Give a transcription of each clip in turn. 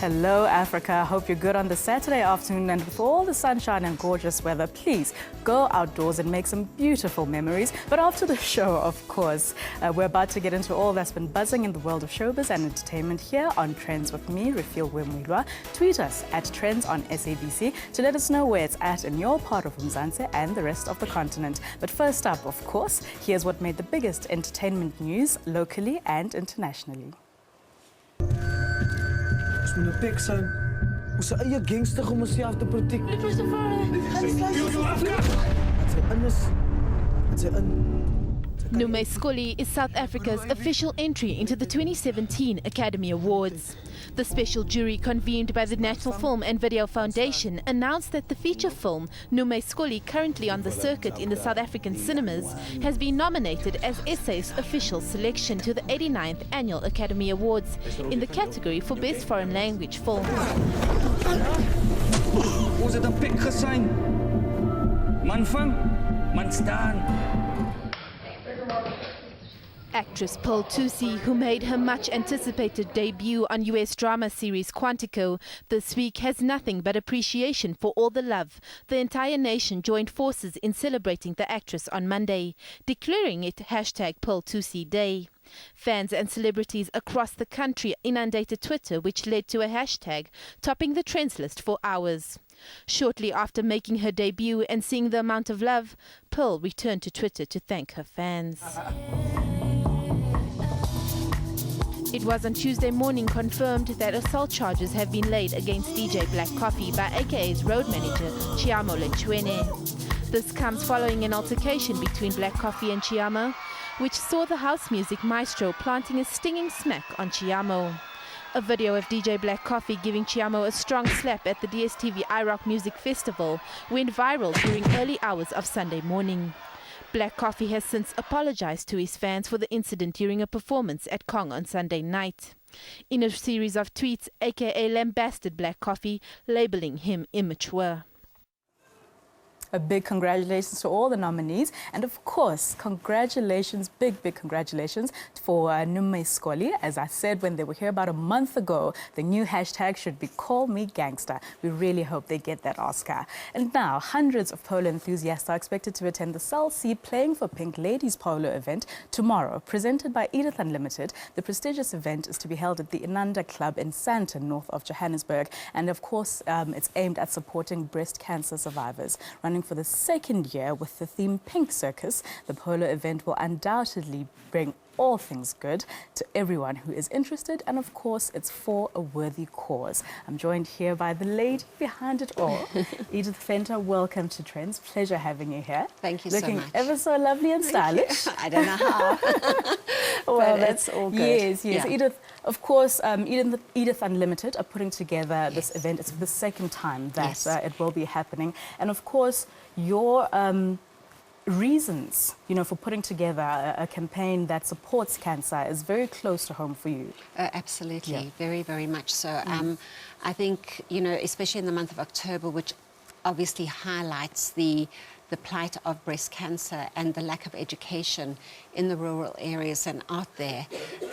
Hello, Africa. Hope you're good on the Saturday afternoon, and with all the sunshine and gorgeous weather, please go outdoors and make some beautiful memories. But after the show, of course, we're about to get into all that's been buzzing in the world of showbiz and entertainment here on Trendz with me, Refil Wemwilwa. Tweet us at Trendz on SABC to let us know where it's at in your part of Mzansi and the rest of the continent. But first up, of course, here's what made the biggest entertainment news locally and internationally. Met 'n pik zijn. Hoe ze eie gangster om onszelf te protect. Dit was de Nume Skoli is South Africa's official entry into the 2017 Academy Awards. The special jury convened by the National Film and Video Foundation announced that the feature film Nume Skoli, currently on the circuit in the South African cinemas, has been nominated as SA's official selection to the 89th Annual Academy Awards in the category for Best Foreign Language Film. Hoe is het een pik gesijn? Man vang, man staan. Actress Polo, who made her much-anticipated debut on US drama series Quantico this week, has nothing but appreciation for all the love. The entire nation joined forces in celebrating the actress on Monday, declaring it #Polo Day. Fans and celebrities across the country inundated Twitter, which led to a hashtag topping the trends list for hours. Shortly after making her debut and seeing the amount of love, Pearl returned to Twitter to thank her fans. It was on Tuesday morning confirmed that assault charges have been laid against DJ Black Coffee by AKA's road manager, Chiamo Lechwene. This comes following an altercation between Black Coffee and Chiamo, which saw the house music maestro planting a stinging smack on Chiamo. A video of DJ Black Coffee giving Chiamo a strong slap at the DSTV iRock Music Festival went viral during early hours of Sunday morning. Black Coffee has since apologized to his fans for the incident during a performance at Kong on Sunday night. In a series of tweets, AKA lambasted Black Coffee, labeling him immature. A big congratulations to all the nominees, and of course, congratulations, big congratulations for Nume Skoli. As I said when they were here about a month ago, the new hashtag should be Call Me Gangster. We really hope they get that Oscar. And now, hundreds of polo enthusiasts are expected to attend the Cell C Playing for Pink Ladies Polo event tomorrow, presented by Edith Unlimited. The prestigious event is to be held at the Inanda Club in Sandton, north of Johannesburg, and of course, it's aimed at supporting breast cancer survivors. Running for the second year with the theme Pink Circus, the polo event will undoubtedly bring all things good to everyone who is interested, and of course it's for a worthy cause. I'm joined here by the lady behind it all, Edith Venter. Welcome to Trendz. Pleasure having you here. Thank you Looking so much. ever so lovely and stylish. I don't know how. Well, that's all good. Yes. Yeah. Edith, of course, Edith Unlimited are putting together this event. It's for the second time that it will be happening. And of course, your reasons, for putting together a campaign that supports cancer is very close to home for you. Absolutely, Yeah. very, very much so. I think, especially in the month of October, which obviously highlights the plight of breast cancer and the lack of education in the rural areas and out there,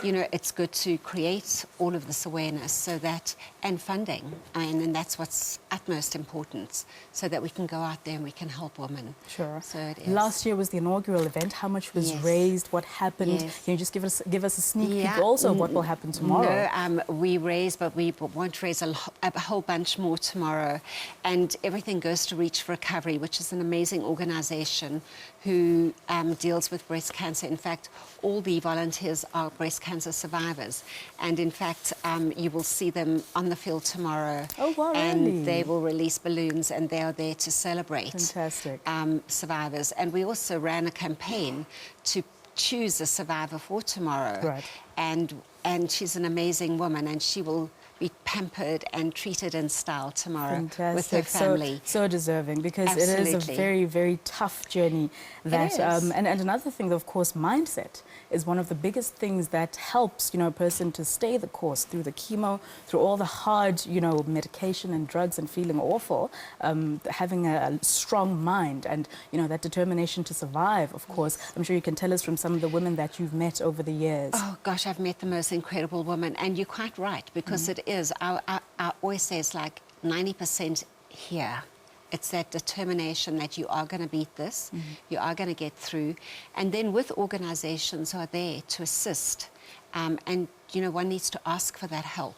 it's good to create all of this awareness so that, and funding, and that's what's utmost important, so that we can go out there and we can help women. Sure. So it is. Last year was the inaugural event. How much was Yes. raised? What happened? Yes. Can you just give us a sneak peek also of what will happen tomorrow? No, we raise, but we won't raise a whole bunch more tomorrow. And everything goes to Reach for Recovery, which is an amazing organisation who deals with breast cancer. In fact, all the volunteers are breast cancer survivors. And in fact, you will see them on the field tomorrow. Oh, wow, and really? they will release balloons, and they are there to celebrate Fantastic. survivors. And we also ran a campaign to choose a survivor for tomorrow. Right. And she's an amazing woman, and she will be pampered and treated in style tomorrow with her family. So deserving, because it is a Absolutely. very, very tough journey. That is. and another thing, of course, mindset is one of the biggest things that helps a person to stay the course through the chemo, through all the hard medication and drugs and feeling awful. Having a strong mind and that determination to survive. Of course, I'm sure you can tell us from some of the women that you've met over the years. Oh gosh, I've met the most incredible woman, and you're quite right, because it is. I always say it's like 90% here. It's that determination that you are going to beat this, you are going to get through. And then with organizations who are there to assist, and, you know, one needs to ask for that help.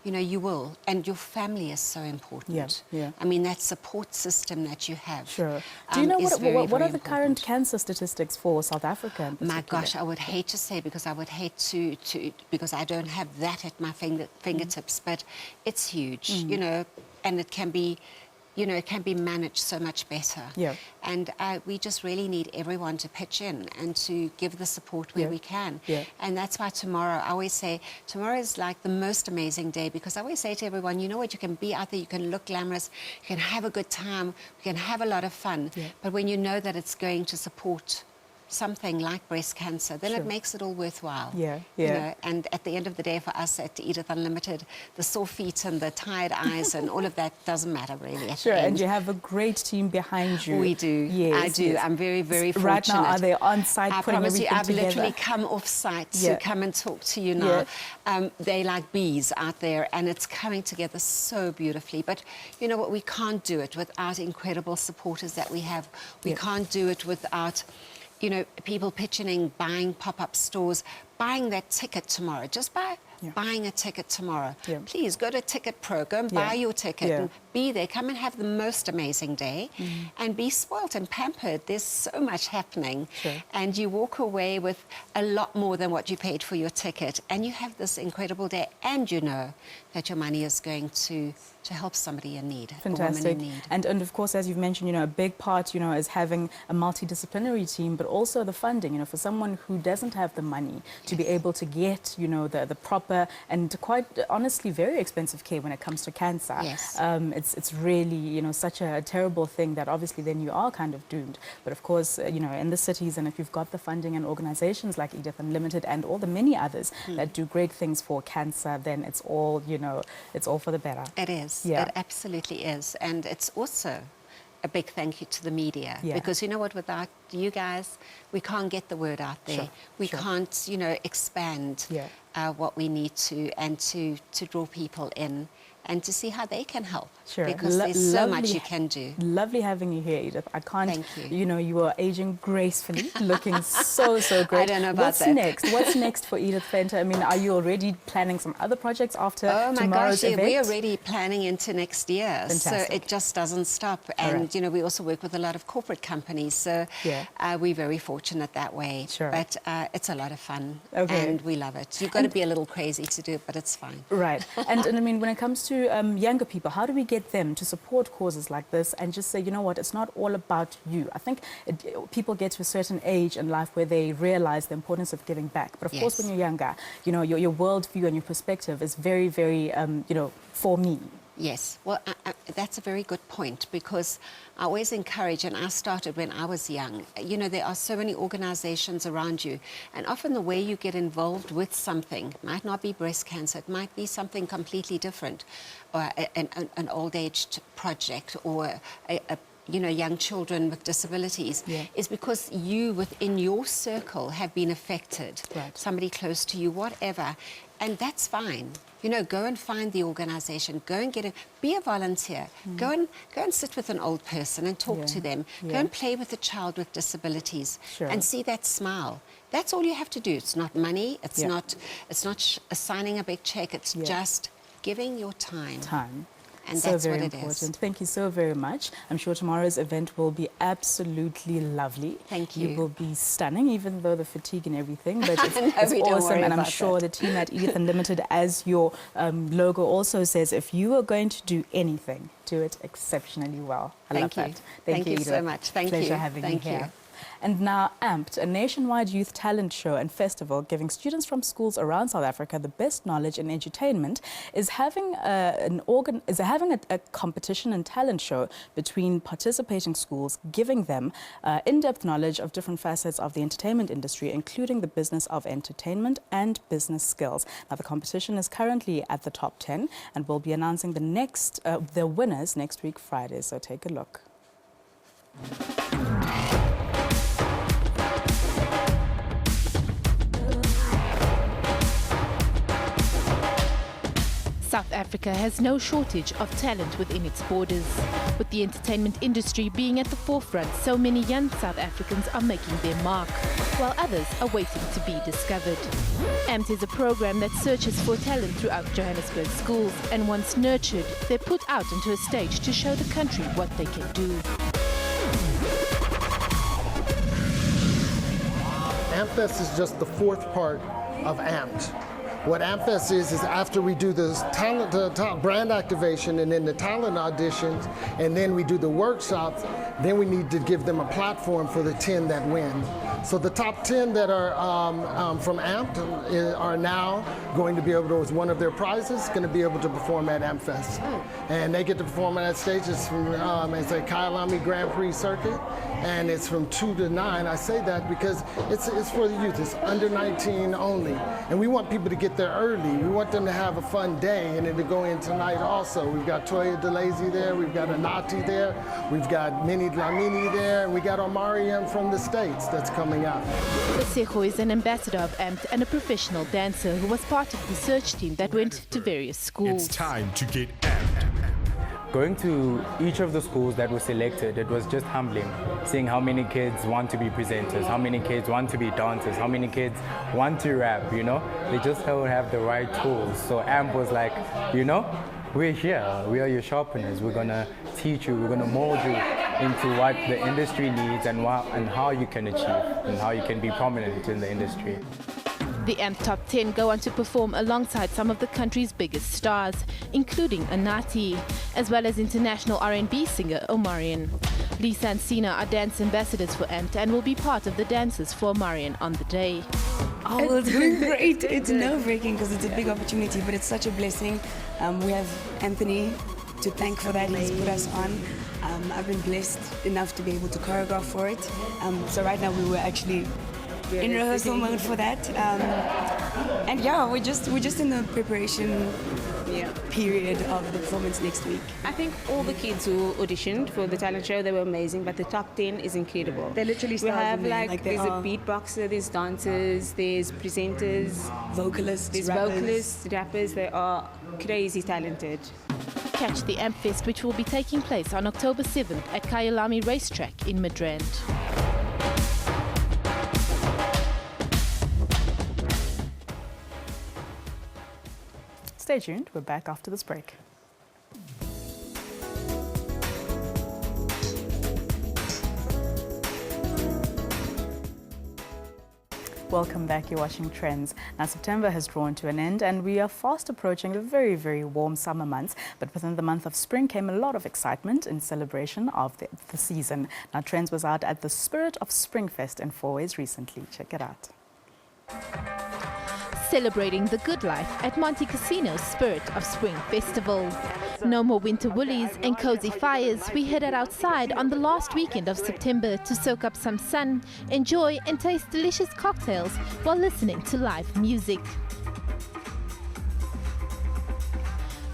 You know, you will. And your family is so important. Yeah. I mean, that support system that you have. Sure. Do you know what are the important. current cancer statistics for South Africa in particular? My gosh, I would hate to say, because I would hate to because I don't have that at my fingertips, but it's huge, you know, and it can be, you know, it can be managed so much better. Yeah. And we just really need everyone to pitch in and to give the support where we can. Yeah. And that's why tomorrow, I always say, tomorrow is like the most amazing day, because I always say to everyone, you know what, you can be out there, you can look glamorous, you can have a good time, you can have a lot of fun. Yeah. But when you know that it's going to support something like breast cancer, then it makes it all worthwhile. Yeah. You know, and at the end of the day, for us at Edith Unlimited, the sore feet and the tired eyes and all of that doesn't matter really at Sure, the end. and you have a great team behind you. We do. Yes, I do. yes. I'm very, very fortunate. Right now, are they on site I putting promise you, everything I've together? literally come off site to come and talk to you now. They like bees out there, and it's coming together so beautifully. But you know what? We can't do it without incredible supporters that we have. We can't do it without, you know, people pitching in, buying pop-up stores, buying that ticket tomorrow. Just buying a ticket tomorrow. Please go to Ticket Pro, go and buy your ticket and be there. Come and have the most amazing day and be spoilt and pampered. There's so much happening. And you walk away with a lot more than what you paid for your ticket. And you have this incredible day, and you know that your money is going to help somebody in need. Fantastic. A woman in need. And of course, as you've mentioned, you know, a big part, you know, is having a multidisciplinary team, but also the funding, you know, for someone who doesn't have the money to be able to get, you know, the proper and quite honestly very expensive care when it comes to cancer. It's really, you know, such a terrible thing that obviously then you are kind of doomed. But of course, you know, in the cities, and if you've got the funding and organizations like Edith Unlimited and all the many others that do great things for cancer, then it's all, you know, it's all for the better. It is. Yeah. It absolutely is. And it's also a big thank you to the media. Because you know what, without you guys, we can't get the word out there. We can't, you know, expand what we need to, and to draw people in and to see how they can help. Because there's so much you can do. Lovely having you here, Edith. I can't, Thank you. You know, you are aging gracefully, looking so great. I don't know about What's that. next? What's next for Edith Venter? I mean, are you already planning some other projects after tomorrow's event? Oh my gosh, event? we're already planning into next year. Fantastic. So it just doesn't stop. And, you know, we also work with a lot of corporate companies. So we're very fortunate that way. But it's a lot of fun. And we love it. You've got to be a little crazy to do it, but it's fine. Right. And I mean, when it comes to younger people, how do we get them to support causes like this and just say, you know what, it's not all about you? I think people get to a certain age in life where they realize the importance of giving back. But of course, when you're younger, you know, your worldview and your perspective is very, very, you know, for me. Yes, well, that's a very good point, because I always encourage, and I started when I was young, you know, there are so many organizations around you, and often the way you get involved with something might not be breast cancer, it might be something completely different, or an old age project, or you know, young children with disabilities, is because you within your circle have been affected, somebody close to you, whatever, and that's fine. You know, go and find the organization, go and be a volunteer, go and sit with an old person and talk to them, go and play with a child with disabilities and see that smile. That's all you have to do. It's not money, it's not signing a big check, it's just giving your time. And so that's very what it important. is. Thank you so very much. I'm sure tomorrow's event will be absolutely lovely. Thank you. You will be stunning, even though the fatigue and everything, but it's, No, it's we don't awesome. worry And I'm about sure that. the team at Edith Unlimited, as your logo also says, if you are going to do anything, do it exceptionally well. I love that. Thank you Edith. so much. Thank Pleasure you. having Thank you you. here. And now AMPT, a nationwide youth talent show and festival giving students from schools around South Africa the best knowledge in entertainment, is having a competition and talent show between participating schools, giving them in-depth knowledge of different facets of the entertainment industry, including the business of entertainment and business skills. Now, the competition is currently at the top 10, and we'll be announcing the winners next week, Friday. So take a look. South Africa has no shortage of talent within its borders. With the entertainment industry being at the forefront, so many young South Africans are making their mark, while others are waiting to be discovered. AMT is a program that searches for talent throughout Johannesburg schools, and once nurtured, they're put out onto a stage to show the country what they can do. AMFest is just the fourth part of AMT. What AMFest is after we do the brand activation and then the talent auditions, and then we do the workshops, then we need to give them a platform for the 10 that win. So the top 10 that are from AMT are now going to be able to, as one of their prizes, going to be able to perform at AMFest. And they get to perform on that stage. It's from, it's a Kyalami Grand Prix circuit, and it's from 2 to 9. I say that because it's for the youth. It's under 19 only. And we want people to get there early. We want them to have a fun day and then to go in tonight also. We've got Toya DeLazy there, we've got Anati there, we've got Minnie Dlamini there, and we got Omariam from the States that's coming out. Seko is an ambassador of AMT and a professional dancer who was part of the search team that went to various schools. It's time to get amped. Going to each of the schools that were selected, it was just humbling, seeing how many kids want to be presenters, how many kids want to be dancers, how many kids want to rap, you know? They just don't have the right tools. So AMP was like, you know, we're here, we are your sharpeners, we're gonna teach you, we're gonna mold you into what the industry needs and how you can achieve and how you can be prominent in the industry. The AMP Top 10 go on to perform alongside some of the country's biggest stars, including Anati, as well as international R&B singer Omarian. Lisa and Sina are dance ambassadors for AMP and will be part of the dancers for Omarian on the day. Oh, it's going great. It's nerve-wracking because it's a big opportunity, but it's such a blessing. We have Anthony to thank for that. He's put us on. I've been blessed enough to be able to choreograph for it. So right now we were actually in rehearsal mode for that, and yeah, we're just in the preparation period of the performance next week. I think all the kids who auditioned for the talent show, they were amazing, but the top 10 is incredible. They're literally stars. We have there's a beatboxer, there's dancers, there's presenters, vocalists, rappers. They are crazy talented. Catch the AMP Fest, which will be taking place on October 7th at Kyalami Racetrack in Midrand. Stay tuned, we're back after this break. Welcome back, you're watching Trends. Now September has drawn to an end and we are fast approaching the very, very warm summer months. But within the month of spring came a lot of excitement in celebration of the season. Now Trends was out at the Spirit of Spring Fest in Fourways recently. Check it out. Celebrating the good life at Monte Casino's Spirit of Spring Festival. No more winter woolies and cozy fires. We headed outside on the last weekend of September to soak up some sun, enjoy and taste delicious cocktails while listening to live music.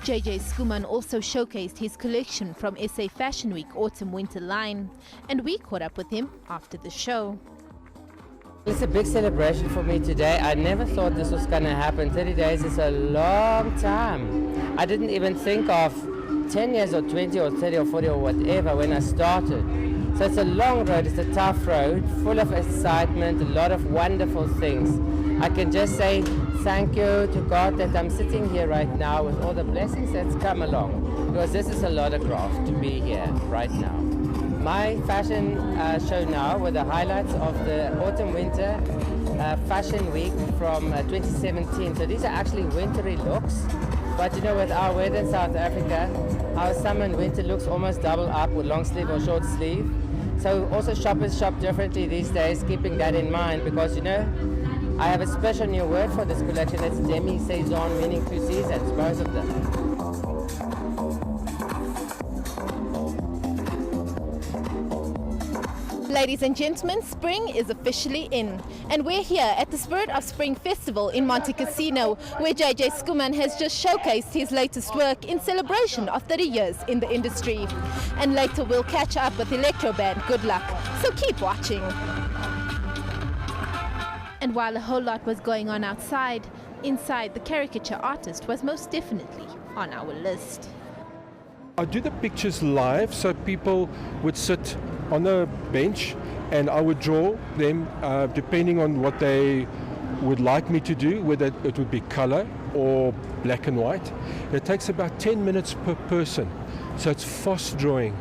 JJ Skuman also showcased his collection from SA Fashion Week Autumn-Winter line, and we caught up with him after the show. It's a big celebration for me today. I never thought this was going to happen. 30 days is a long time. I didn't even think of 10 years or 20 or 30 or 40 or whatever when I started. So it's a long road, it's a tough road, full of excitement, a lot of wonderful things. I can just say thank you to God that I'm sitting here right now with all the blessings that's come along, because this is a lot of graft to be here right now. My fashion show now were the highlights of the Autumn-Winter Fashion Week from 2017. So these are actually wintry looks, but you know, with our weather in South Africa, our summer and winter looks almost double up with long sleeve or short sleeve. So also shoppers shop differently these days, keeping that in mind, because you know, I have a special new word for this collection. It's demi-saison, meaning 2 seasons, both of them. Ladies and gentlemen, spring is officially in, and we're here at the Spirit of Spring Festival in Monte Casino, where JJ Skuman has just showcased his latest work in celebration of 30 years in the industry. And later we'll catch up with electro band Good Luck, so keep watching. And while a whole lot was going on outside, inside the caricature artist was most definitely on our list. I do the pictures live, so people would sit on a bench and I would draw them depending on what they would like me to do, whether it would be color or black and white. It takes about 10 minutes per person, so it's fast drawing.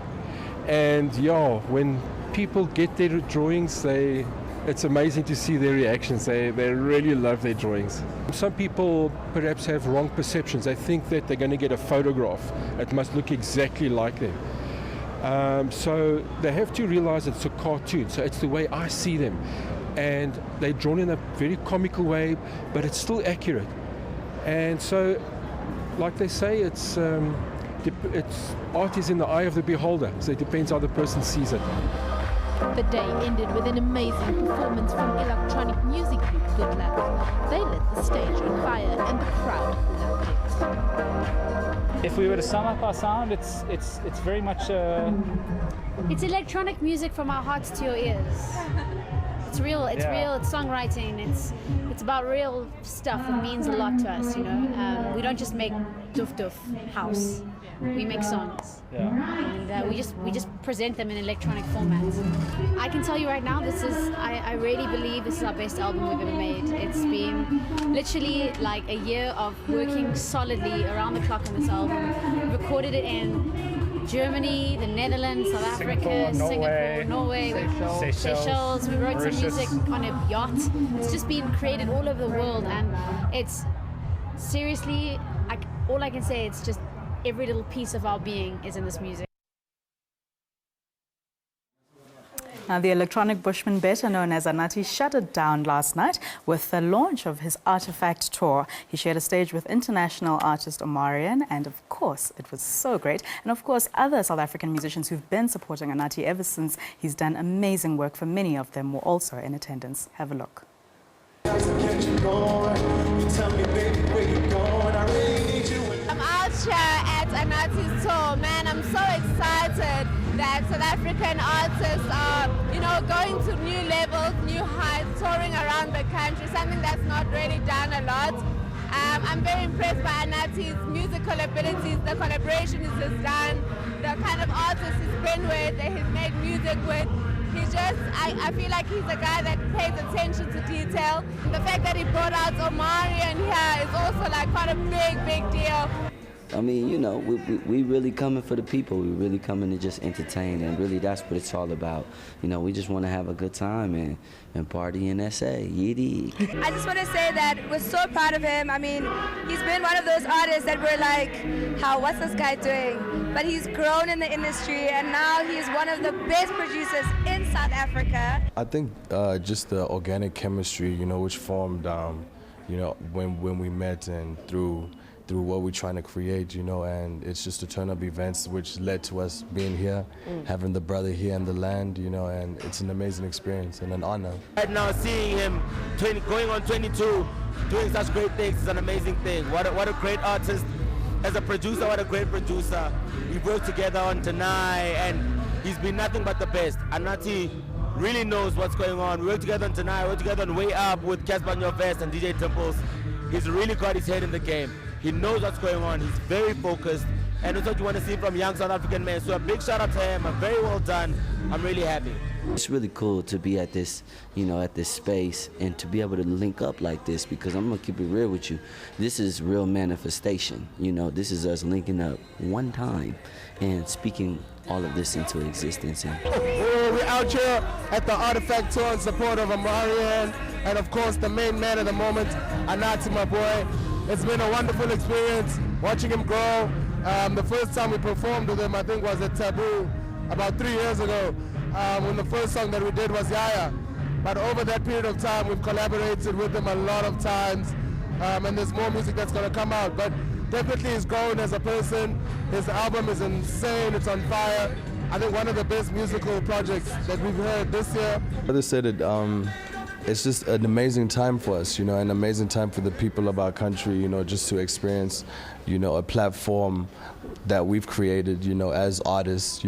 And yeah, when people get their drawings, it's amazing to see their reactions. They really love their drawings. Some people perhaps have wrong perceptions. They think that they're going to get a photograph. It must look exactly like them. So they have to realize it's a cartoon. So it's the way I see them. And they're drawn in a very comical way, but it's still accurate. And so, like they say, it's art is in the eye of the beholder. So it depends how the person sees it. The day ended with an amazing performance from electronic music group Good Luck. They lit the stage on fire and the crowd loved it. If we were to sum up our sound, it's very much... It's electronic music from our hearts to your ears. It's real, it's songwriting, it's about real stuff that means a lot to us, you know. We don't just make doof house. We make songs, and we just present them in electronic formats. I can tell you right now, I really believe this is our best album we've ever made. It's been literally like a year of working solidly around the clock on this album. We recorded it in Germany, the Netherlands, South Africa, Singapore, Norway, Seychelles. We wrote some music on a yacht. It's just been created all over the world, and it's seriously, all I can say, it's just every little piece of our being is in this music. Now, the electronic bushman, better known as Anatii, shut it down last night with the launch of his Artifact tour. He shared a stage with international artist Omarion, and of course, it was so great. And of course, other South African musicians who've been supporting Anatii ever since he's done amazing work for many of them were also in attendance. Have a look. I'm out here at Anatii's tour. Man, I'm so excited that South African artists are, going to new levels, new heights, touring around the country, something that's not really done a lot. I'm very impressed by Anatii's musical abilities, the collaboration he's just done, the kind of artists he's been with, that he's made music with. He's just, I feel like he's a guy that pays attention to detail. The fact that he brought out Omarion here is also like quite a big deal. I mean, we really coming for the people. We really coming to just entertain, and really that's what it's all about. We just want to have a good time and party in SA. Yiddy. I just want to say that we're so proud of him. I mean, he's been one of those artists that we're like, what's this guy doing? But he's grown in the industry, and now he's one of the best producers in South Africa. I think just the organic chemistry, which formed, when we met, and through what we're trying to create, and it's just a turn of events which led to us being here, having the brother here in the land, and it's an amazing experience and an honor. Right now, seeing him going on 22, doing such great things is an amazing thing. What a great artist. As a producer, what a great producer. We worked together on Tonight, and he's been nothing but the best. Anatii really knows what's going on. We worked together on Tonight, we worked together on Way Up with Casper Nyovest and DJ Timples. He's really got his head in the game. He knows what's going on. He's very focused, and it's what you want to see from young South African men. So a big shout out to him. Very well done. I'm really happy. It's really cool to be at this, at this space, and to be able to link up like this, because I'm gonna keep it real with you. This is real manifestation. This is us linking up one time and speaking all of this into existence. We're out here at the Artifact tour in support of Omarion, and of course the main man at the moment, Anatii, my boy. It's been a wonderful experience watching him grow. The first time we performed with him, I think, was at Taboo about 3 years ago, when the first song that we did was Yaya. But over that period of time, we've collaborated with him a lot of times, and there's more music that's going to come out. But definitely he's grown as a person. His album is insane. It's on fire. I think one of the best musical projects that we've heard this year. Brother said it, it's just an amazing time for us, an amazing time for the people of our country, just to experience, a platform that we've created, as artists,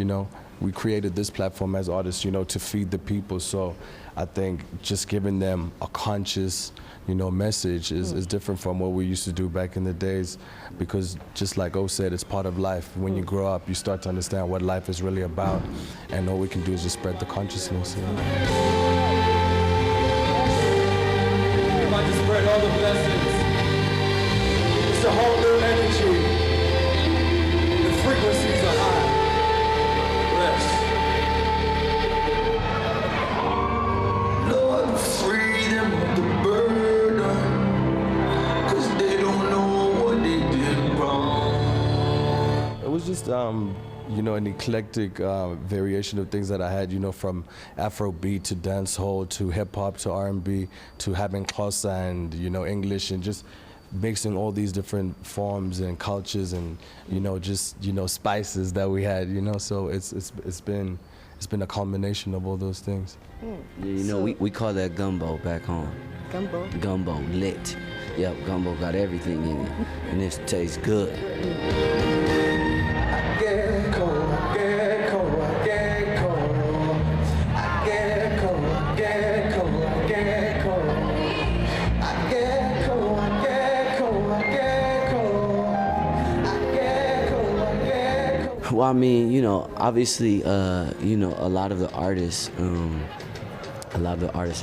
we created this platform as artists, you know, to feed the people. So I think just giving them a conscious, you know, message is different from what we used to do back in the days, because just like O said, it's part of life. When you grow up, you start to understand what life is really about, and all we can do is just spread the consciousness. You know? We're about to spread all the blessings. It's a whole new energy. The frequencies are high. Bless. Lord, free them of the burden, 'cause they don't know what they did wrong. It was just, you know, an eclectic variation of things that I had, you know, from Afrobeat to dancehall to hip hop to R&B to having Xhosa and, you know, English, and just mixing all these different forms and cultures and, you know, just, you know, spices that we had, you know. So it's been a combination of all those things. You know, we call that gumbo back home. Gumbo? Gumbo, lit. Yep, gumbo got everything in it, and it tastes good. Well, I mean, you know, obviously, you know, a lot of the artists in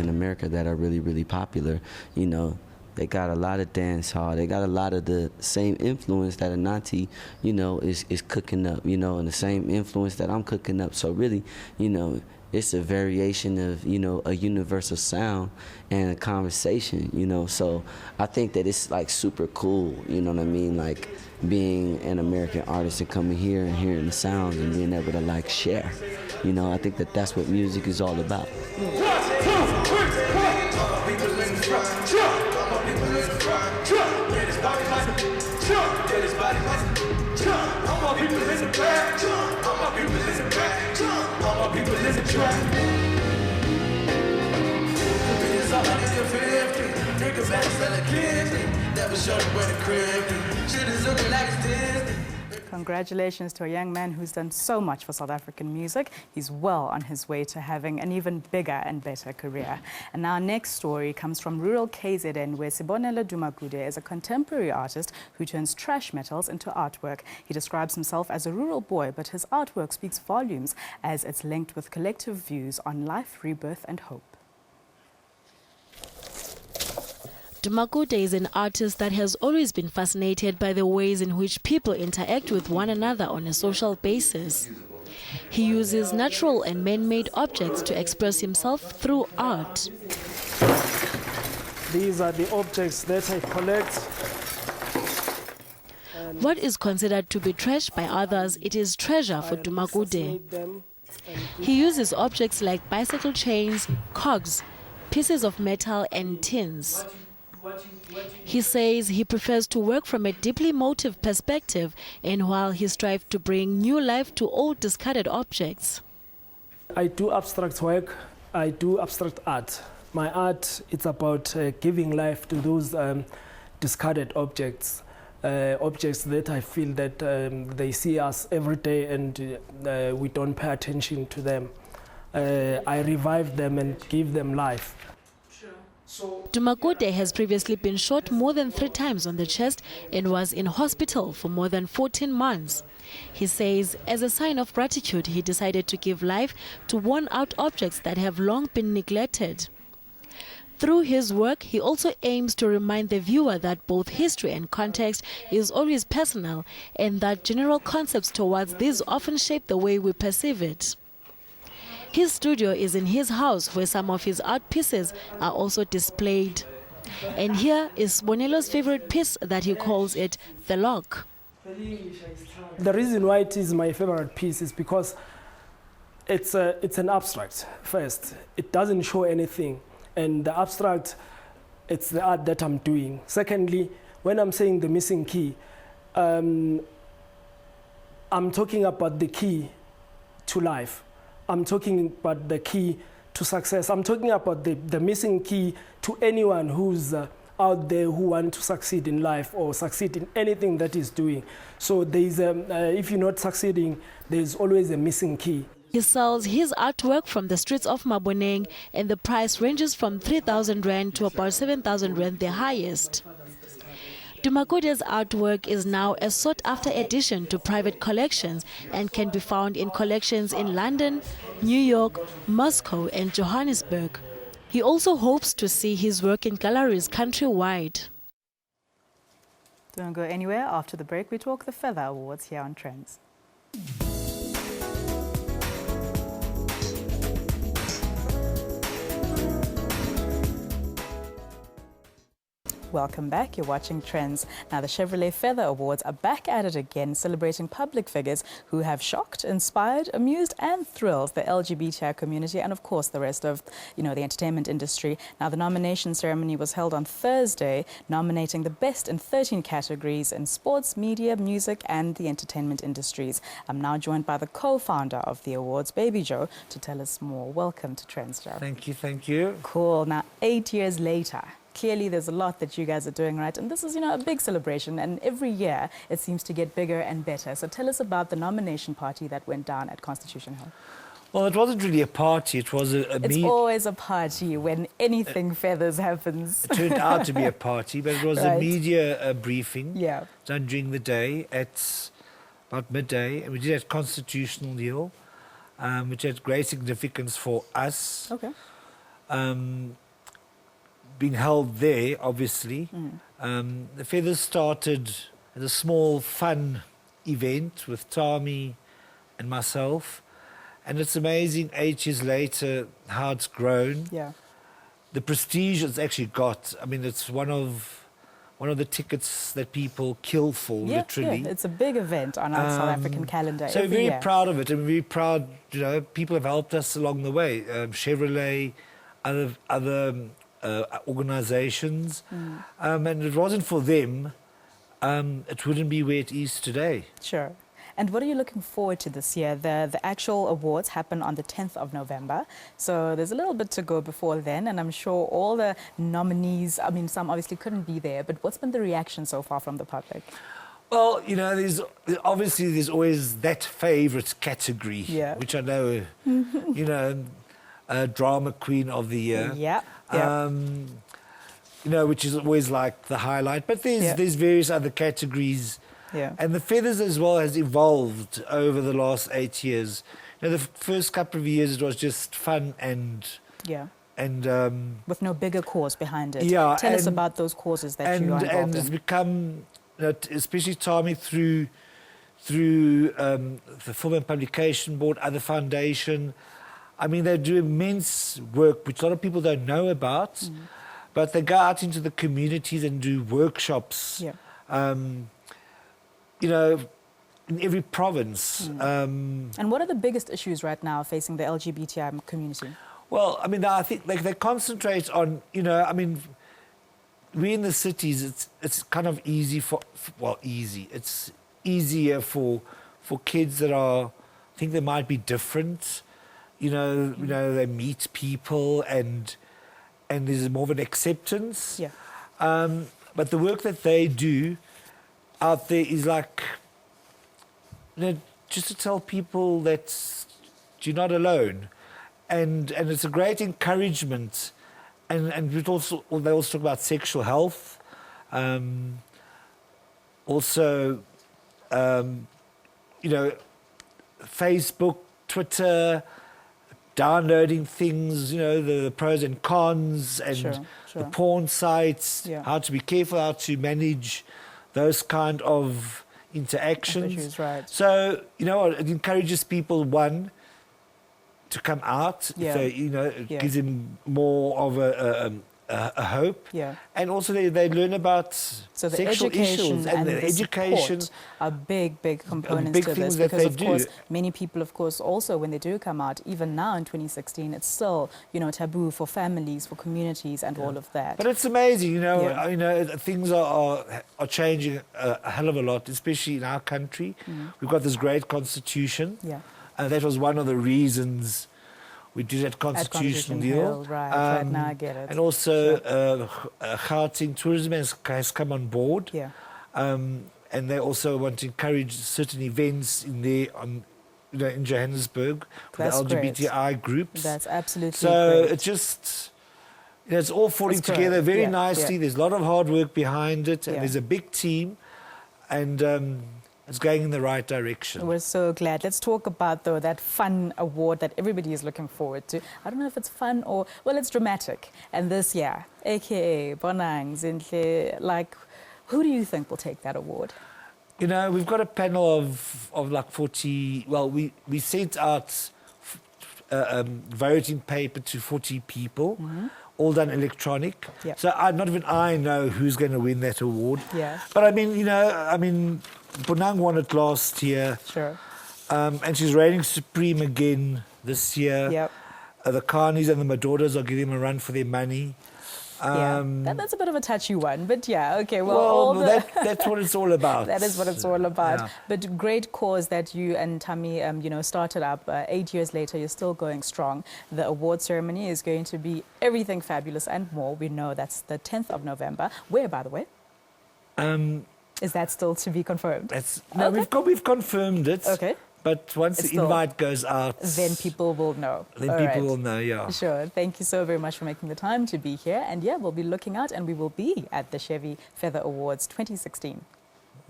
America that are really, really popular, you know, they got a lot of dance hall. They got a lot of the same influence that Ananti, you know, is cooking up, you know, and the same influence that I'm cooking up. So really, you know, it's a variation of, you know, a universal sound and a conversation, you know. So I think that it's like super cool, you know what I mean? Like being an American artist and coming here and hearing the sounds and being able to like share, you know. I think that that's what music is all about. Congratulations to a young man who's done so much for South African music. He's well on his way to having an even bigger and better career. And our next story comes from rural KZN, where Sibonela Dumagude is a contemporary artist who turns trash metals into artwork. He describes himself as a rural boy, but his artwork speaks volumes as it's linked with collective views on life, rebirth and hope. Dumagude is an artist that has always been fascinated by the ways in which people interact with one another on a social basis. He uses natural and man-made objects to express himself through art. These are the objects that I collect. What is considered to be trash by others, it is treasure for Dumagude. He uses objects like bicycle chains, cogs, pieces of metal and tins. He says he prefers to work from a deeply emotive perspective, and while he strives to bring new life to old discarded objects. I do abstract work, I do abstract art. My art, it's about giving life to those discarded objects, objects that I feel that they see us every day and we don't pay attention to them. I revive them and give them life. Dumagude has previously been shot more than 3 times on the chest and was in hospital for more than 14 months. He says, as a sign of gratitude, he decided to give life to worn-out objects that have long been neglected. Through his work, he also aims to remind the viewer that both history and context is always personal, and that general concepts towards these often shape the way we perceive it. His studio is in his house, where some of his art pieces are also displayed. And here is Bonelo's favorite piece that he calls it The Lock. The reason why it is my favorite piece is because it's an abstract, first. It doesn't show anything. And the abstract, it's the art that I'm doing. Secondly, when I'm saying the missing key, I'm talking about the key to life. I'm talking about the key to success. I'm talking about the missing key to anyone who's out there who want to succeed in life or succeed in anything that he's doing. So there's if you're not succeeding, there's always a missing key. He sells his artwork from the streets of Maboneng, and the price ranges from 3,000 rand to about 7,000 rand, the highest. Dumakude's artwork is now a sought-after addition to private collections and can be found in collections in London, New York, Moscow and Johannesburg. He also hopes to see his work in galleries countrywide. Don't go anywhere. After the break, we talk the Feather Awards here on Trendz. Welcome back. You're watching Trendz. Now, the Chevrolet Feather Awards are back at it again, celebrating public figures who have shocked, inspired, amused and thrilled the LGBTI community and, of course, the rest of, the entertainment industry. Now, the nomination ceremony was held on Thursday, nominating the best in 13 categories in sports, media, music and the entertainment industries. I'm now joined by the co-founder of the awards, Baby Joe, to tell us more. Welcome to Trendz, Joe. Thank you, thank you. Cool. Now, 8 years later, clearly there's a lot that you guys are doing right, and this is, a big celebration, and every year it seems to get bigger and better. So tell us about the nomination party that went down at Constitution Hill. Well, it wasn't really a party, it was It's always a party when anything feathers happens. It turned out to be a party, but it was Right. a media briefing Yeah. done during the day at about midday, and we did it at Constitutional Hill, which had great significance for us. Okay. Being held there, obviously. The Feathers started as a small, fun event with Tommy and myself. And it's amazing, 8 years later, how it's grown. Yeah. The prestige it's actually got. I mean, it's one of the tickets that people kill for, literally. Yeah, it's a big event on our South African calendar So we're every very year. proud of it, and we're very proud, people have helped us along the way. Chevrolet, other organizations, and if it wasn't for them, it wouldn't be where it is today. Sure. And what are you looking forward to this year? The actual awards happen on the 10th of November, so there's a little bit to go before then, and I'm sure all the nominees, some obviously couldn't be there, but what's been the reaction so far from the public? Well, there's always that favourite category, which I know, drama queen of the year. Yeah. Which is always like the highlight. But there's various other categories. Yeah. And the Feathers as well has evolved over the last 8 years. The first couple of years it was just fun and with no bigger cause behind it. Yeah. Tell us about those causes that you are involved and it's become, especially Tommy through the Film and Publication Board, other foundation. I mean, they do immense work, which a lot of people don't know about, but they go out into the communities and do workshops, in every province. And what are the biggest issues right now facing the LGBTI community? Well, I think they concentrate on, we in the cities, it's kind of easy it's easier for kids that think they might be different. They meet people and there's more of an acceptance. Yeah. But the work that they do out there is like, just to tell people that you're not alone. And it's a great encouragement. And they also talk about sexual health. Facebook, Twitter, downloading things, the pros and cons, and the porn sites, how to be careful, how to manage those kind of interactions. Issues, right. So, it encourages people, one, to come out. Yeah. So, it gives them more of a hope. Yeah. And also they learn about so the sexual education issues and the education are big components big to things this, that because they of do. course many people, of course, also when they do come out, even now in 2016, it's still taboo for families, for communities, and all of that. But it's amazing, things are changing a hell of a lot, especially in our country. We've got this great constitution, and that was one of the reasons we did at Constitutional Hill. Right, now I get it. And also Gauteng Tourism has come on board. Yeah. And they also want to encourage certain events in there in Johannesburg for That's the LGBTI groups. That's absolutely so great. it just, it's all falling It's together great. very Yeah, nicely. yeah. There's a lot of hard work behind it, and Yeah. there's a big team, and it's going in the right direction. We're so glad. Let's talk about, though, that fun award that everybody is looking forward to. I don't know if it's fun or, well, it's dramatic. And this year, a.k.a. Bonang, Zinhle, like, who do you think will take that award? You know, we've got a panel of like 40, well, we sent out voting paper to 40 people, all done electronic. Yeah. So not even I know who's going to win that award. Yeah. But I mean, you know, Bonang won it last year. Sure. And she's reigning supreme again this year. Yep. The Carnies and the Madodas are giving them a run for their money. That's a bit of a touchy one, but yeah, okay. Well, that's what it's all about. That is what it's all about. Yeah. But great cause that you and Tammy, started up. 8 years later, you're still going strong. The award ceremony is going to be everything fabulous and more. We know that's the 10th of November. Where, by the way? Is that still to be confirmed? No, we've confirmed it. Okay. But once the invite goes out, then people will know. Then All people right. will know, yeah. Sure. Thank you so very much for making the time to be here. And yeah, we'll be looking out, and we will be at the Chevy Feather Awards 2016.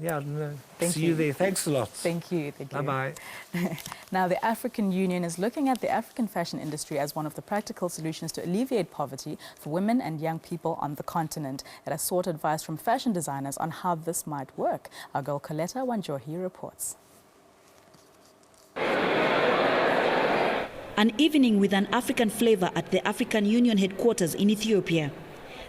Yeah, no. Thank See you. you there. Thanks a lot. Thank you. Thank you. Bye-bye. Now, the African Union is looking at the African fashion industry as one of the practical solutions to alleviate poverty for women and young people on the continent. It has sought advice from fashion designers on how this might work. Our girl Coletta Wanjohi reports. An evening with an African flavor at the African Union headquarters in Ethiopia.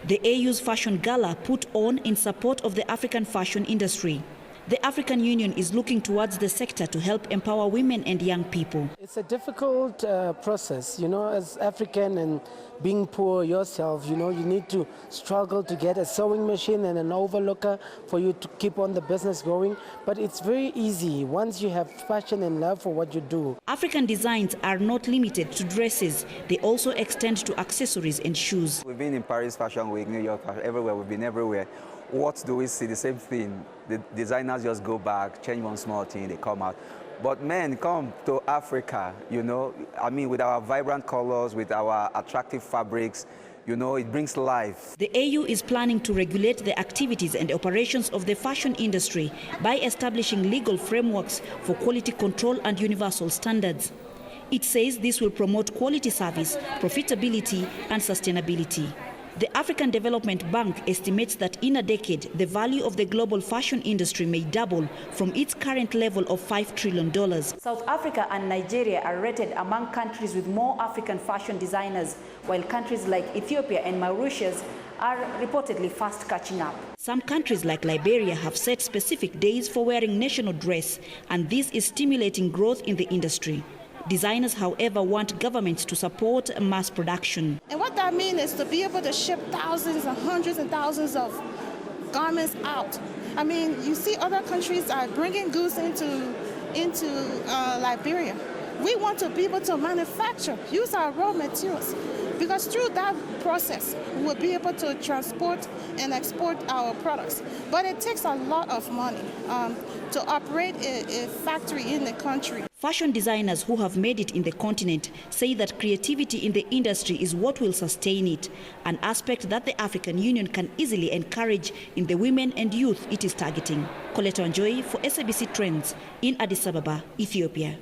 The AU's fashion gala put on in support of the African fashion industry. The African Union is looking towards the sector to help empower women and young people. It's a difficult process, as African and being poor yourself, you need to struggle to get a sewing machine and an overlocker for you to keep on the business going. But it's very easy once you have passion and love for what you do. African designs are not limited to dresses. They also extend to accessories and shoes. We've been in Paris Fashion Week, New York, everywhere. We've been everywhere. What do we see? The same thing. The designers just go back, change one small thing, they come out. But men come to Africa, with our vibrant colors, with our attractive fabrics, it brings life. The AU is planning to regulate the activities and operations of the fashion industry by establishing legal frameworks for quality control and universal standards. It says this will promote quality service, profitability, and sustainability. The African Development Bank estimates that in a decade, the value of the global fashion industry may double from its current level of $5 trillion. South Africa and Nigeria are rated among countries with more African fashion designers, while countries like Ethiopia and Mauritius are reportedly fast catching up. Some countries like Liberia have set specific days for wearing national dress, and this is stimulating growth in the industry. Designers, however, want governments to support mass production. And what that means is to be able to ship thousands and hundreds and thousands of garments out. You see other countries are bringing goods into Liberia. We want to be able to manufacture, use our raw materials, because through that process, we'll be able to transport and export our products. But it takes a lot of money to operate a factory in the country. Fashion designers who have made it in the continent say that creativity in the industry is what will sustain it, an aspect that the African Union can easily encourage in the women and youth it is targeting. Coletta Wanjohi for SABC Trendz in Addis Ababa, Ethiopia.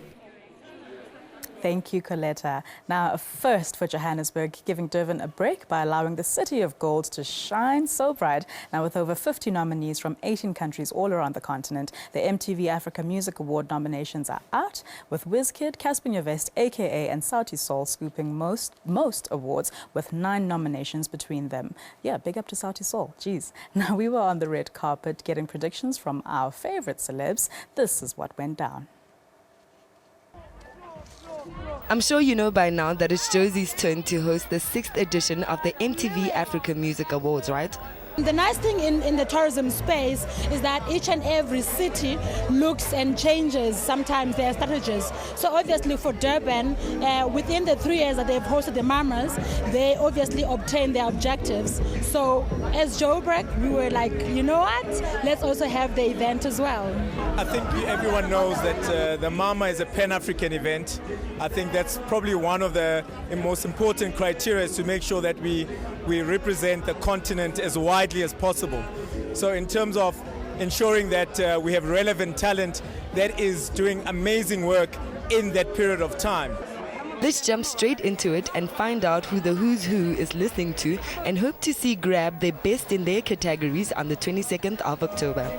Thank you, Coletta. Now, a first for Johannesburg, giving Durban a break by allowing the City of Gold to shine so bright. Now, with over 50 nominees from 18 countries all around the continent, the MTV Africa Music Award nominations are out, with Wizkid, Casper Nyovest, a.k.a. and Sauti Sol scooping most awards with 9 nominations between them. Yeah, big up to Sauti Sol. Geez. Now, we were on the red carpet getting predictions from our favorite celebs. This is what went down. I'm sure you know by now that it's Josie's turn to host the 6th edition of the MTV Africa Music Awards, right? The nice thing in the tourism space is that each and every city looks and changes sometimes their strategies. So obviously for Durban, within the 3 years that they've hosted the Mamas, they obviously obtained their objectives. So as Joburg, we were like, you know what, let's also have the event as well. I think everyone knows that the Mama is a Pan-African event. I think that's probably one of the most important criteria, is to make sure that we represent the continent as widely as possible. So in terms of ensuring that we have relevant talent that is doing amazing work in that period of time. Let's jump straight into it and find out who the Who's Who is listening to, and hope to see grab their best in their categories on the 22nd of October.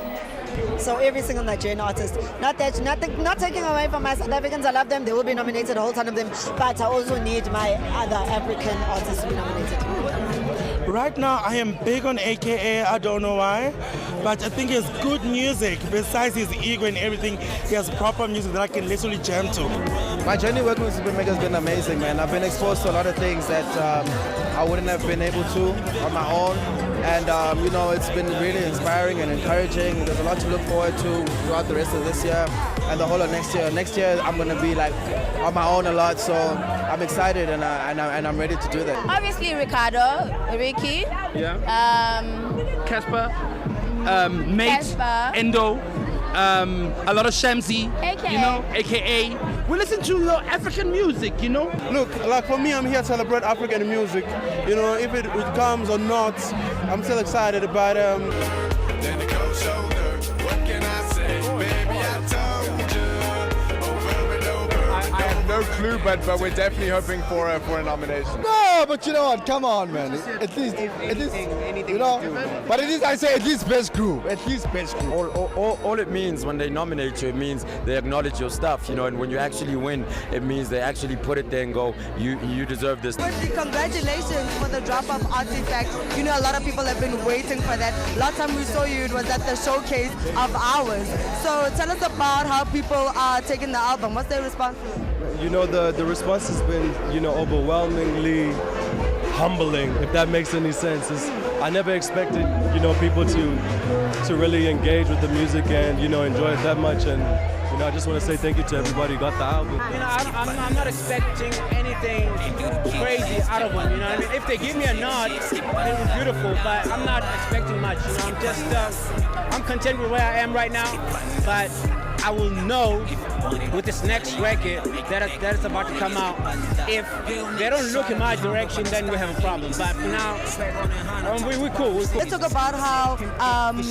So every single Nigerian artist, not taking away from my South Africans, I love them, they will be nominated, a whole ton of them, but I also need my other African artists to be nominated. Right now I am big on AKA, I don't know why, but I think he has good music. Besides his ego and everything, he has proper music that I can literally jam to. My journey working with Supermega has been amazing, man. I've been exposed to a lot of things that I wouldn't have been able to on my own. And, you know, it's been really inspiring and encouraging. There's a lot to look forward to throughout the rest of this year and the whole of next year. Next year, I'm going to be, like, on my own a lot, so I'm excited and I'm ready to do that. Obviously, Ricardo, Ricky. Yeah. Casper. Mate. Casper. Endo. A lot of Shamsi. AKA. You know, AKA. We listen to your African music, you know? Look, like for me, I'm here to celebrate African music. You know, if it comes or not, I'm still excited about Then the cold shoulder, what can I say? Baby, I told you. Over and over. I have no clue, but we're definitely hoping for a nomination. No, but you know what? Come on, man. At least, you know. But at least I say at least best group. At least best group. All it means when they nominate you, it means they acknowledge your stuff, you know. And when you actually win, it means they actually put it there and go, you deserve this. Firstly, congratulations for the drop of Artifact. You know, a lot of people have been waiting for that. Last time we saw you, it was at the showcase of ours. So tell us about how people are taking the album. What's their response? You know, the response has been, you know, overwhelmingly humbling, if that makes any sense. I never expected, you know, people to really engage with the music and, you know, enjoy it that much. And, you know, I just want to say thank you to everybody who got the album. You know, I'm not expecting anything crazy out of them, you know what I mean? If they give me a nod, it was beautiful, but I'm not expecting much, you know? I'm just, I'm content with where I am right now, but I will know with this next record that is about to come out. If they don't look in my direction, then we have a problem. But for now, we're cool. Let's talk about how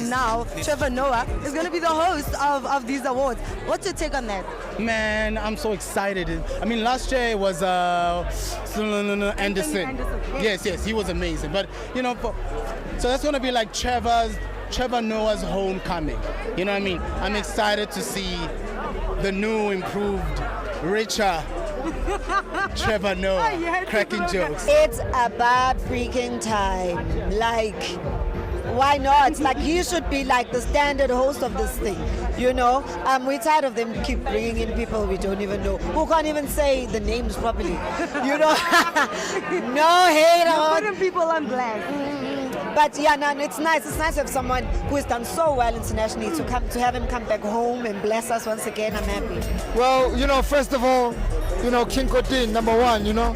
now Trevor Noah is going to be the host of these awards. What's your take on that? Man, I'm so excited. I mean, last year it was Anderson. Yes, he was amazing. But, you know, so that's going to be like Trevor Noah's homecoming. You know what I mean? I'm excited to see the new, improved, richer Trevor Noah cracking jokes. It's about freaking time. Like, why not? Like, you should be like the standard host of this thing. You know, we're tired of them keep bringing in people we don't even know, who can't even say the names properly. You know, no hate on putting people on blast. But yeah, no, it's nice. It's nice to have someone who has done so well internationally to have him come back home and bless us once again. I'm happy. Well, you know, first of all, you know, King Kotin, number one, you know.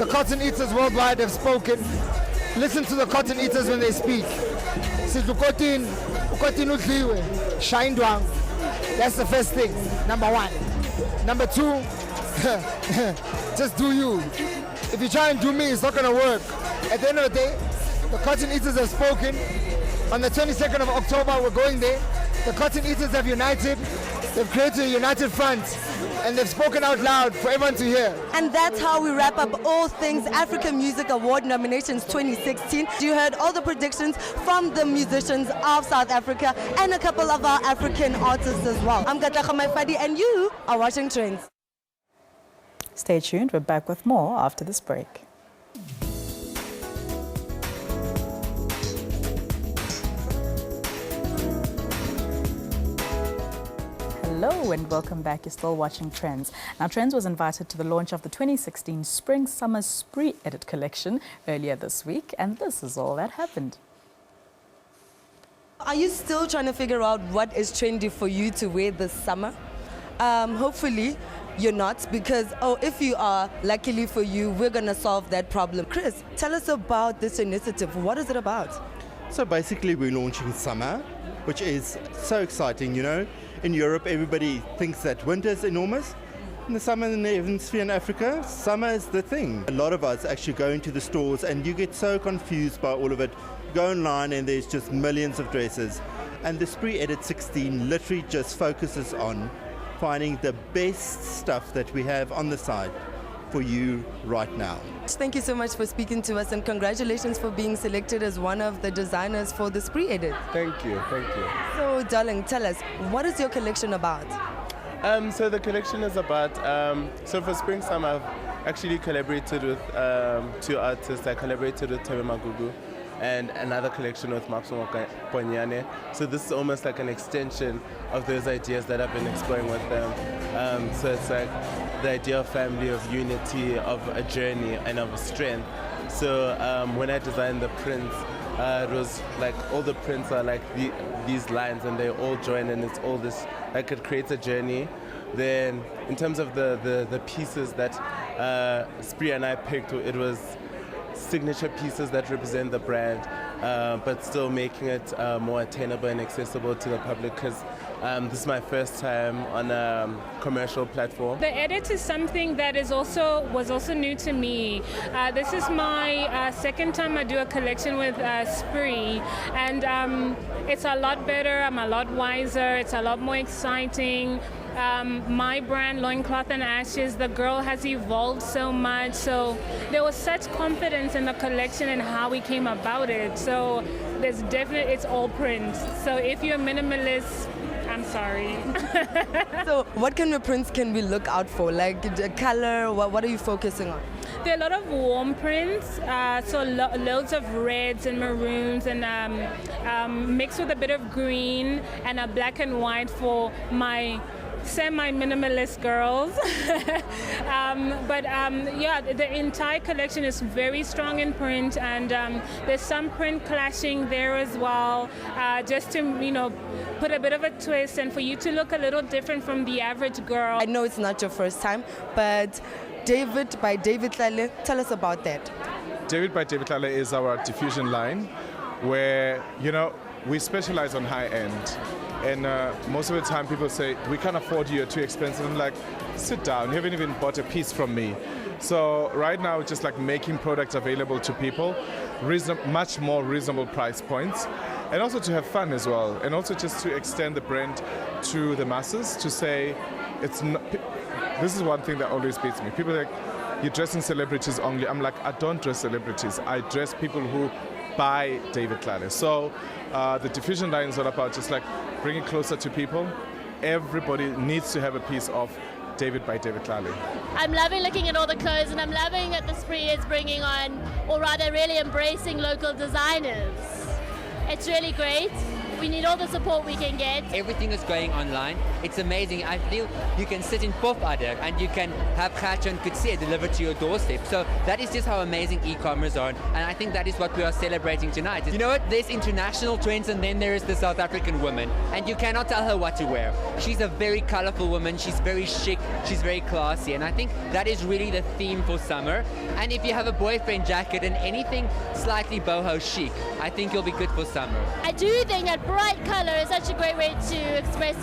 The cotton eaters worldwide have spoken. Listen to the cotton eaters when they speak. Kotin udliwe, shindwang. That's the first thing, number one. Number two, just do you. If you try and do me, it's not going to work. At the end of the day, the cotton eaters have spoken. On the 22nd of October, we're going there. The cotton eaters have united. They've created a united front. And they've spoken out loud for everyone to hear. And that's how we wrap up all things African Music Award nominations 2016. You heard all the predictions from the musicians of South Africa and a couple of our African artists as well. I'm Kataka Maifadi and you are watching Trendz. Stay tuned. We're back with more after this break. Hello and welcome back. You're still watching Trendz. Now, Trendz was invited to the launch of the 2016 Spring Summer Spree Edit collection earlier this week, and this is all that happened. Are you still trying to figure out what is trendy for you to wear this summer? Hopefully you're not, because if you are, luckily for you, we're going to solve that problem. Chris, tell us about this initiative. What is it about? So basically we're launching summer, which is so exciting, you know. In Europe, everybody thinks that winter is enormous. In the summer in the hemisphere in Africa, summer is the thing. A lot of us actually go into the stores and you get so confused by all of it. You go online and there's just millions of dresses. And the Spree Edit 16 literally just focuses on finding the best stuff that we have on the site for you right now. Thank you so much for speaking to us, and congratulations for being selected as one of the designers for the Spree Edit. Thank you. So darling, tell us, what is your collection about? So the collection is about, so for Spring Summer I've actually collaborated with 2 artists. I collaborated with Tebe Magugu and another collection with Maximo Ponyane. So this is almost like an extension of those ideas that I've been exploring with them. So it's like the idea of family, of unity, of a journey, and of strength. So when I designed the prints, it was like all the prints are like these lines, and they all join, and it's all this, like it creates a journey. Then in terms of the pieces that Spree and I picked, it was signature pieces that represent the brand, but still making it more attainable and accessible to the public, because this is my first time on a commercial platform. The edit is something that was also new to me. This is my second time I do a collection with Spree, and it's a lot better. I'm a lot wiser. It's a lot more exciting. My brand, Loincloth and Ashes, the girl has evolved so much. So there was such confidence in the collection and how we came about it. So there's definitely, it's all prints. So if you're a minimalist, I'm sorry. So what kind of prints can we look out for? Like the color, what are you focusing on? There are a lot of warm prints, so loads of reds and maroons, and mixed with a bit of green and a black and white for my semi-minimalist girls. Yeah, the entire collection is very strong in print, and there's some print clashing there as well, just to, you know, put a bit of a twist and for you to look a little different from the average girl. I know it's not your first time, but David by David Tlale, tell us about that. David by David Tlale is our diffusion line, where, you know, we specialize on high end. And most of the time people say, we can't afford you, you're too expensive. I'm like, sit down, you haven't even bought a piece from me. So right now, just like making products available to people, much more reasonable price points, and also to have fun as well. And also just to extend the brand to the masses, to say, it's not, this is one thing that always beats me. People are like, you're dressing celebrities only. I'm like, I don't dress celebrities. I dress people who buy David Tlale. So the diffusion line is all about just like bringing it closer to people. Everybody needs to have a piece of David by David Tlale. I'm loving looking at all the clothes, and I'm loving that the Spree is bringing on, or rather really embracing, local designers. It's really great. We need all the support we can get. Everything is going online. It's amazing. I feel you can sit in Pop-Adder and you can have Khatcha and Kutsia delivered to your doorstep. So that is just how amazing e-commerce are. And I think that is what we are celebrating tonight. You know what? There's international trends, and then there is the South African woman. And you cannot tell her what to wear. She's a very colorful woman. She's very chic. She's very classy. And I think that is really the theme for summer. And if you have a boyfriend jacket and anything slightly boho chic, I think you'll be good for summer. I do think that bright color is such a great way to express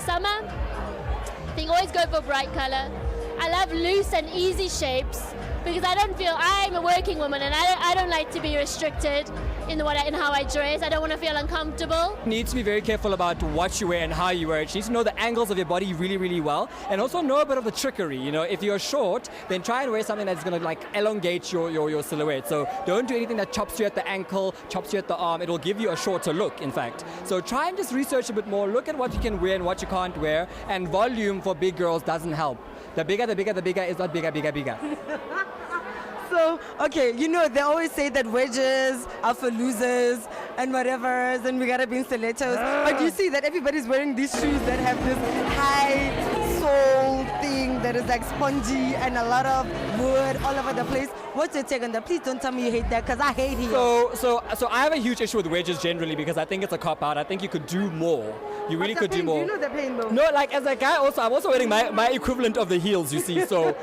summer. I think always go for bright color. I love loose and easy shapes because I'm a working woman, and I don't like to be restricted in how I dress. I don't want to feel uncomfortable. You need to be very careful about what you wear and how you wear it. You need to know the angles of your body really, really well, and also know a bit of the trickery. You know, if you're short, then try and wear something that's going to like elongate your silhouette. So don't do anything that chops you at the ankle, chops you at the arm. It will give you a shorter look, in fact. So try and just research a bit more. Look at what you can wear and what you can't wear. And volume for big girls doesn't help. The bigger is not bigger. So, okay, you know, they always say that wedges are for losers and whatever, and we gotta be in stilettos. But you see that everybody's wearing these shoes that have this high sole thing that is like spongy and a lot of wood all over the place. What's your take on that? Please don't tell me you hate that, because I hate heels. So I have a huge issue with wedges generally because I think it's a cop-out. I think you could do more. You really could do more. You know the pain though. No, like as a guy also, I'm also wearing my equivalent of the heels, you see. So,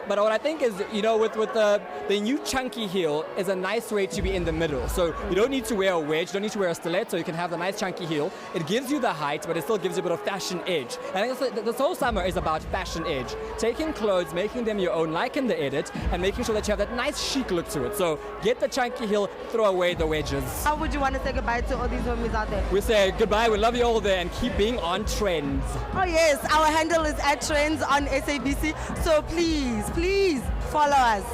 but what I think is, you know, with the new chunky heel is a nice way to be in the middle. So you don't need to wear a wedge, you don't need to wear a stiletto, you can have the nice chunky heel. It gives you the height, but it still gives you a bit of fashion edge. And I think this whole summer is about fashion edge. Taking clothes, making them your own, like in the edit, and making sure that you have that nice chic look to it. So get the chunky heel, throw away the wedges. How would you want to say goodbye to all these homies out there? We say goodbye, we love you all there, and keep being on Trendz. Oh yes, our handle is @Trendz on SABC. So please follow us.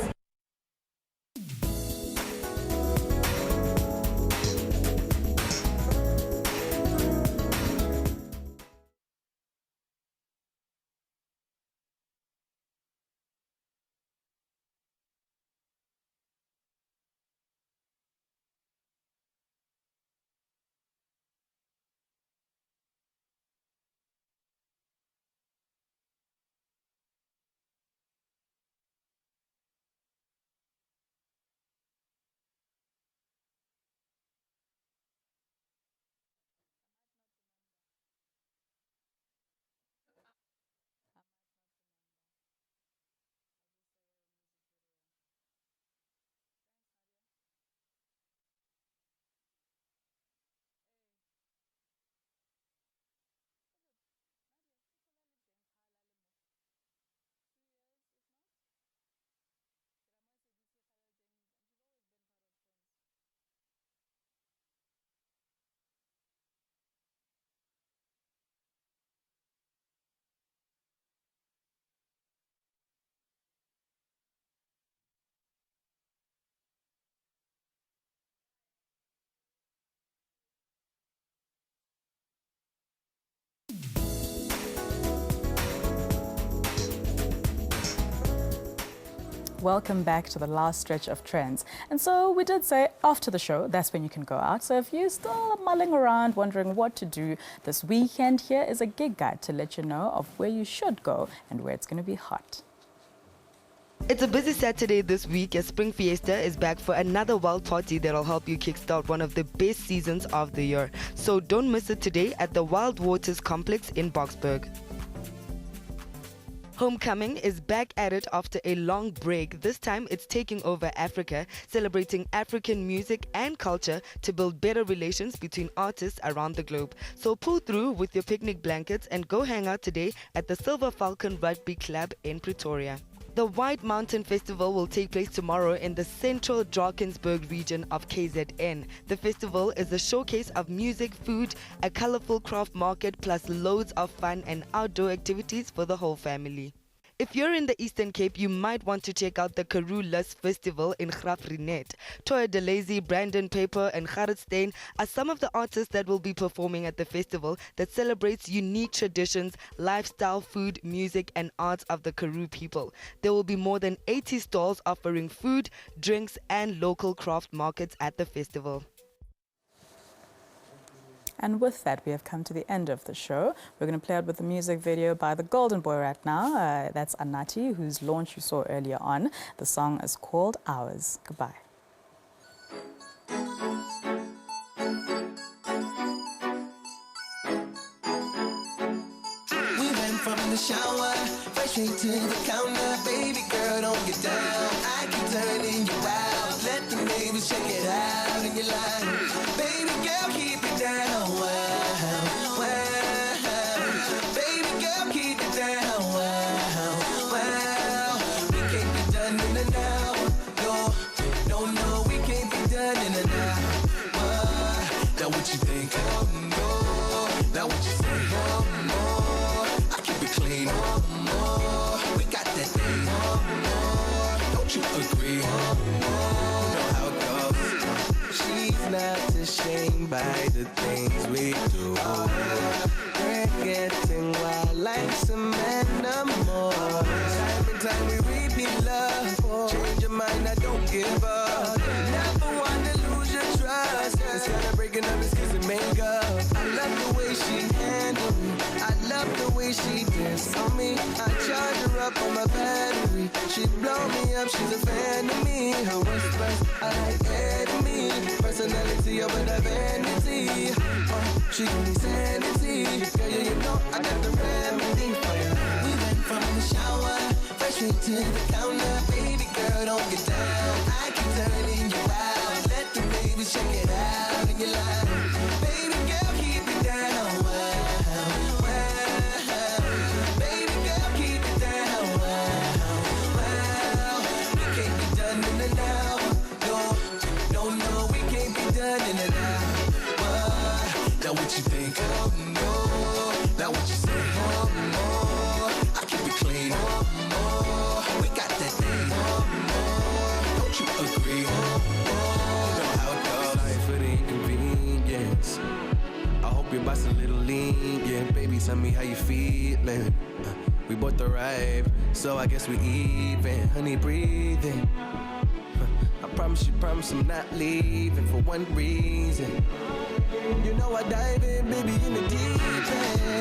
Welcome back to the last stretch of Trendz. And so we did say after the show, that's when you can go out. So if you're still mulling around, wondering what to do this weekend, here is a gig guide to let you know of where you should go and where it's going to be hot. It's a busy Saturday this week as Spring Fiesta is back for another wild party that'll help you kickstart one of the best seasons of the year. So don't miss it today at the Wild Waters Complex in Boksburg. Homecoming is back at it after a long break. This time it's taking over Africa, celebrating African music and culture to build better relations between artists around the globe. So pull through with your picnic blankets and go hang out today at the Silver Falcon Rugby Club in Pretoria. The White Mountain Festival will take place tomorrow in the central Drakensberg region of KZN. The festival is a showcase of music, food, a colorful craft market, plus loads of fun and outdoor activities for the whole family. If you're in the Eastern Cape, you might want to check out the Karoo Lus Festival in Graaff-Reinet. Toya DeLazy, Brandon Paper and Gerrit Steyn are some of the artists that will be performing at the festival that celebrates unique traditions, lifestyle, food, music and arts of the Karoo people. There will be more than 80 stalls offering food, drinks and local craft markets at the festival. And with that, we have come to the end of the show. We're going to play out with the music video by the Golden Boy right now. That's Anati, whose launch you saw earlier on. The song is called Ours. Goodbye. We went from the shower, right straight to the counter. Baby girl, don't get down. I keep turning you out. Let the neighbors check it out in your life. Baby girl, keep it down. Wow, wow. Baby girl, keep it down. Wow, wow. We can't be done in an hour. No, no, no, we can't be done in an hour. Now what you think? Oh, no. Now what you say? Oh, no. I keep it clean. Oh, no. We got that thing. Oh, no. Don't you agree? Oh, no. You know how it goes. She's not ashamed by the things we do. We're getting wild like some animals. Time and time we repeat love. Change your mind, I don't give up. Never want to lose your trust. Instead of breaking up, it's kiss and make up. I love the way she handled me. I love the way she danced on me. I charge her up on my battery. She blow me time, she's a fan of me. Her whispers are like enemy. Personality over the vanity. She give me sanity. Girl, you know I got the remedy for you. We went from the shower, fresh straight to the counter. Baby girl, don't get down. I keep turning you out. Let the baby check it out in your life. Baby girl, keep it down. Baby girl, keep it down. We can't be done in the now. No, we can't be done in the now. Now what you think? Oh no. Now what you say? Oh no. I keep it clean. Oh no. We got that thing. Oh no. Don't you agree? Oh no. Know how it goes. Sorry for the inconvenience. I hope your body's a little lenient. Baby, tell me how you feeling. We both arrived, so I guess we even. Honey, breathing. I promise I'm not leaving for one reason. You know I dive in, baby, in the deep end.